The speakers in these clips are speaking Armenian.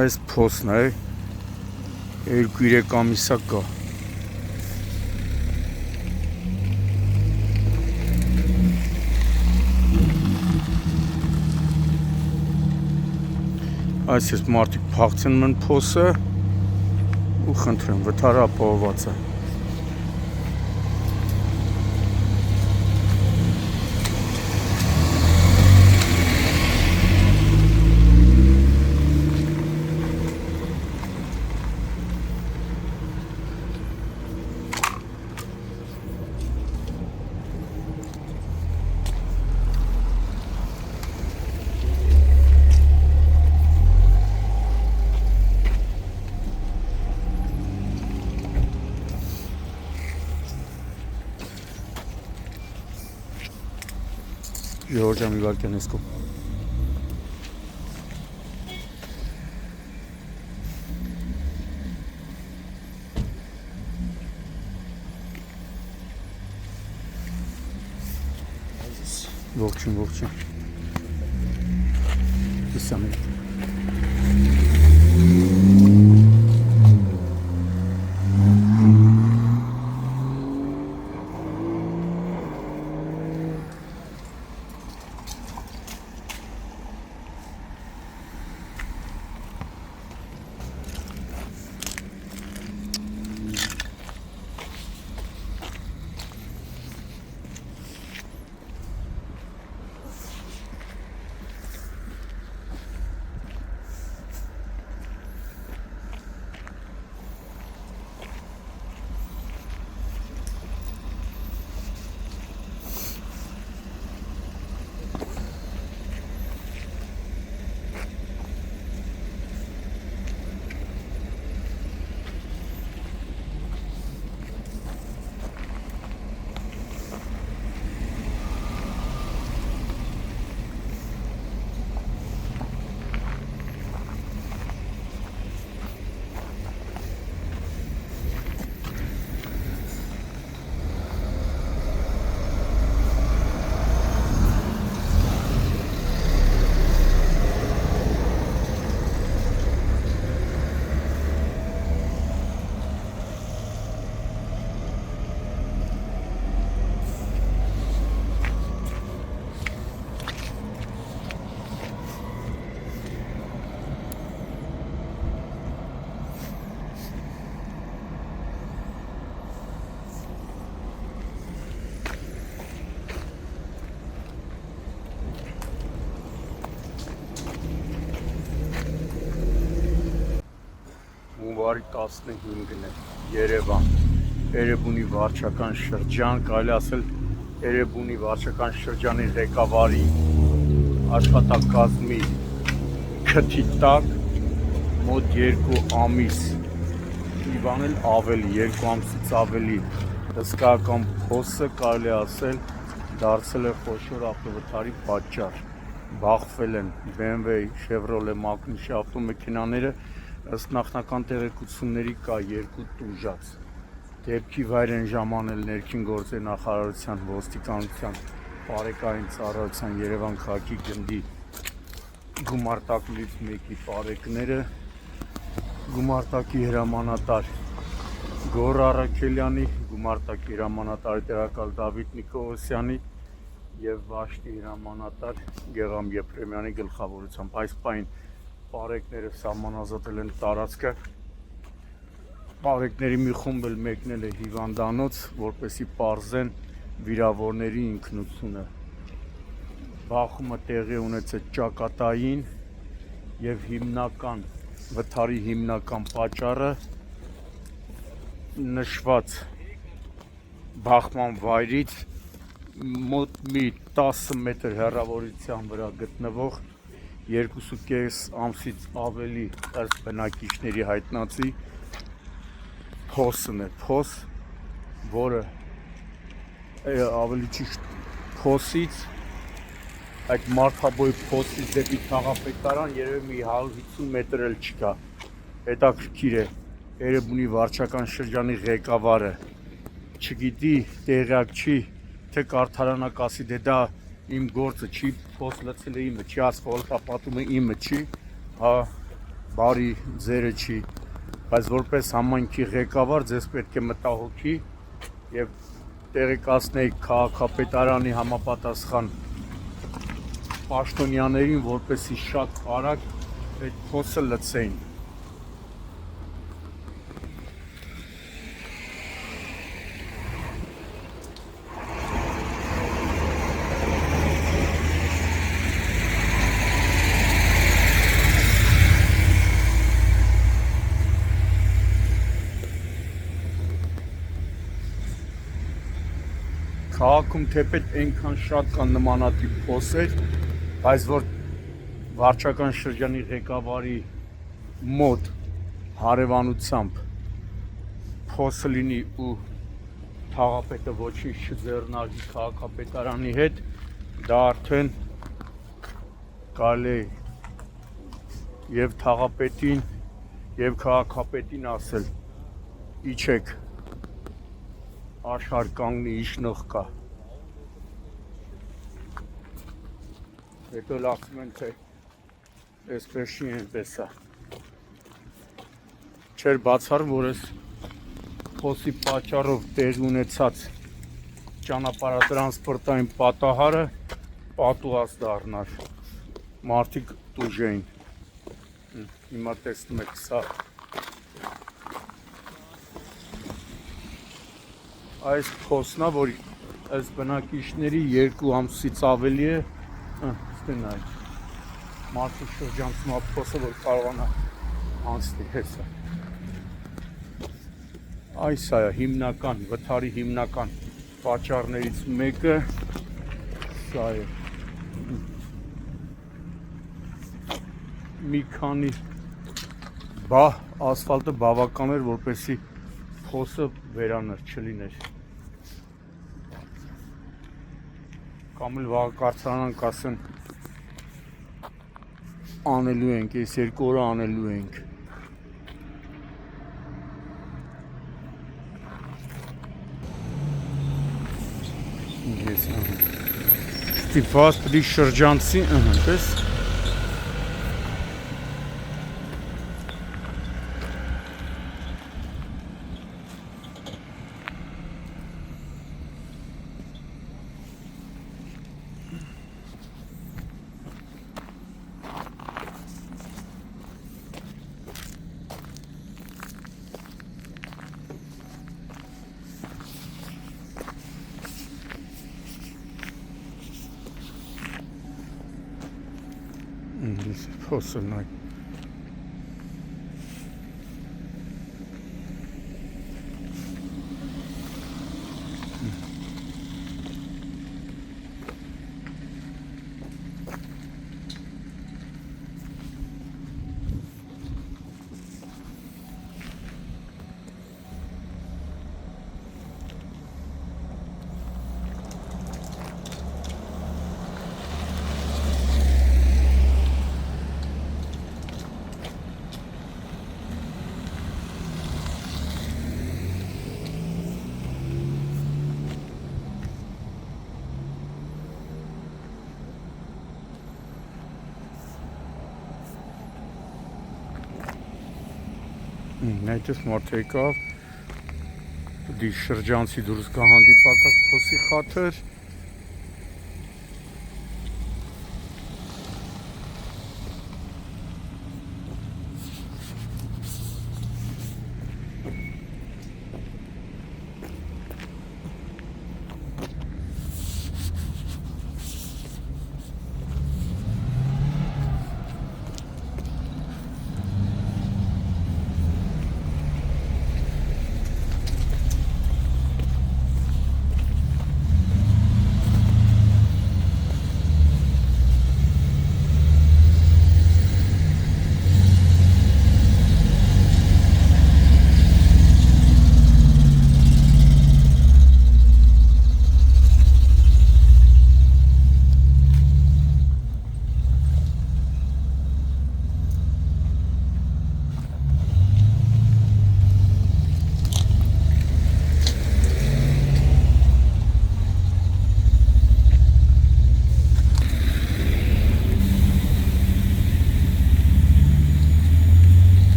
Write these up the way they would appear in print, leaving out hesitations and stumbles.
Այս փոսն է 2-3 ամիսա կա։ Այս ես մարդիկ փախցնում են փոսը ու խնդրում վթարը ապահոված է։ Georgian Vivalken Esco. Ողջույն։ Իսամի։ Հունվարի 15-ն է Երևան, Էրեբունի վարչական շրջան, կարելի ասել Էրեբունի վարչական շրջանի ղեկավարի աշխատակազմի քթի տակ մոտ 2 ամիս, իվան էլ ավելի, 2 ամսից ավելի հսկայական փոսը կարելի ասել դարձել է խոշոր ավտովթարի պատճառ, բախվել են BMW, Chevrolet, Մակնիշի ավտոմեքենաները, ըստ նախնական տեղեկությունների կա 2 տուժած, դեպքի վայր են ժամանել ներքին գործերի նախարարության, ոստիկանության, բարեկային ծառայության, Երևան քաղաքի գնդի գումարտակներից մեկի բարեկները, գումարտակի հրամանատար Գոռ Առաքելյանի, գումարտակի հրամանատարի տեղակալ Դավիթ Նիկողոսյանի և Վաշտի հրամանատար Գեղամ Եփրեմյանի գլխավորությամբ։ Այս պահին բարեկները սահմանազատել են տարածքը, բարեկների մի խումբ էլ մեկնել է հիվանդանոց, որպեսզի պարզեն վիրավորների ինքնությունը։ Բախումը տեղի ունեցել ճակատային և վթարի հիմնական պատճառը նշված բախման վայրից մոտ մի 10 մետր հեռավորության վրա գտնվող 2,5 ամսից ավելի ըստ բնակիչների հայտնածի փոսն է, փոս, որը ավելի ճիշտ փոսից, այդ մարդաբույր փոսից դեպի քաղաքապետարան երևի մի 150 մետր էլ չկա, հետաքրքիր է, Էրեբունի վարչական շրջանի ղեկավարը չգիտի, տեղյակ չի, թե կարդարանակ ասի, դե դա իմ գործը չի, փոս լցել է իմը, չի ասխոլքա պատումը իմը չի, հա, բարի ձերը չի, բայց որպես համայնքի ղեկավար ձեզ պետք է մտահոգի եւ տեղեկացնեի քաղաքապետարանի համապատասխան պաշտոնյաներին, որպեսզի շատ արագ այդ փոսը լցեին։ Քաղաքում թեպետ այնքան շատ կան նմանատիպ փոսեր, բայց որ վարչական շրջանի ղեկավարի մոտ հարևանությամբ փոսը լինի ու թաղապետը ոչինչ չձեռնարկի քաղաքապետարանի հետ, դա արդեն կարելի է եւ թաղապետին եւ քաղաքապետին ասել, իջեք, աշխարհ կանգնի, իջնող կա։ Հետո ասում են, թե այսպես չի, այնպես է։ Չէր բացառում, որ այս փոսի պատճառով տեղ ունեցած ճանապարհատրանսպորտային պատահարը պատուհաս դառնար, մարդիկ տուժեին։ Հիմա տեսնում եք սա։ Այս փոսն է, որ այս բնակիչների 2 ամսից ավելի է, ստենայք, մարդու շրջանցում փոսը, որ կարողանա անցնի հեսա։ Այս է հիմնական, վթարի հիմնական պատճառներից մեկը սա է։ Մի քանի ասֆալտը բավական էր, որպեսզի փոսը վերանար, չլիներ։ Կամ էլ վաղ կարծրանանք ասեն անելու ենք, այս 2 օրը անելու ենք։ Ես ստիպված պիտի շրջանցի, պես փոսը նայ։ Այդպես մարդ եկավ, դի շրջանցի դուրս կա հանդիպակաց փոսի խաթր,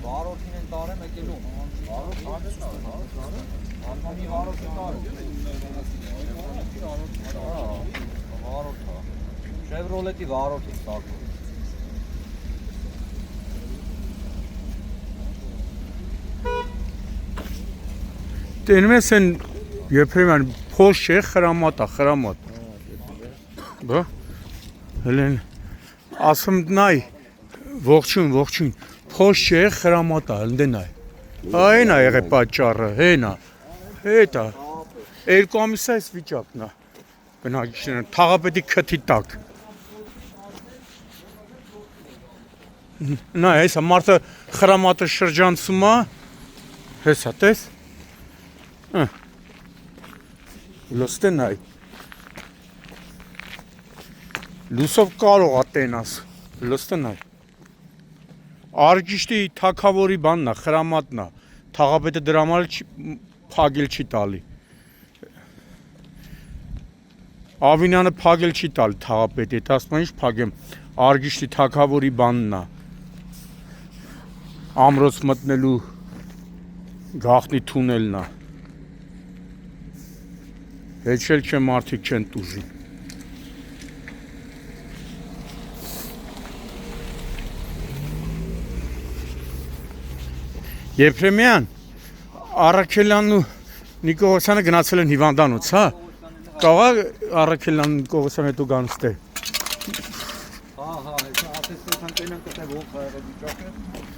Վարորդին են տարեմ եկելու։ Վարորդ հանդես նա, Ալմանի վարորդը տարեմ։ Վարորդ հա։ Շևրոլետի վարորդը ստակում։ Տենում ես են եփրեման փոշ չէ, խրամատ է, խրամատ։ Բա հելեն ասում նայ ողջույն փոշ չէ, խրամատ է, հնդեն այ։ Այն է եղե պատճառը, հենա։ Հետա։ 2 ամիս է այս վիճակն է։ Բնակիչները թաղապետի քթի տակ։ Նայ, հեսա մարդը խրամատը շրջանցում է։ Հեսա տես։ Լստեն այ։ Լուսով կարող է տենաս։ Լստեն այ։ Արգիշտի թակավորի բանն է, խրամատն է։ Թաղապետը դրա համար փագել չի տալի։ Ավինյանը փագել չի տալի թաղապետի, հետ ասում ինչ փագեմ։ Արգիշտի թակավորի բանն է։ Ամրոց մտնելու գաղտնի թունելն է։ Հեչել չէ մարդիկ չեն տուժի։ Եփրեմյան, Առաքելյանն ու Նիկողոսյանը գնացել են հիվանդանոց, հա։ Կարող է Առաքելյանն ու Նիկողոսյանը հետո գան ստե։ Հա, հեսա ասեցան տենան կտե ող եղել վիճակը։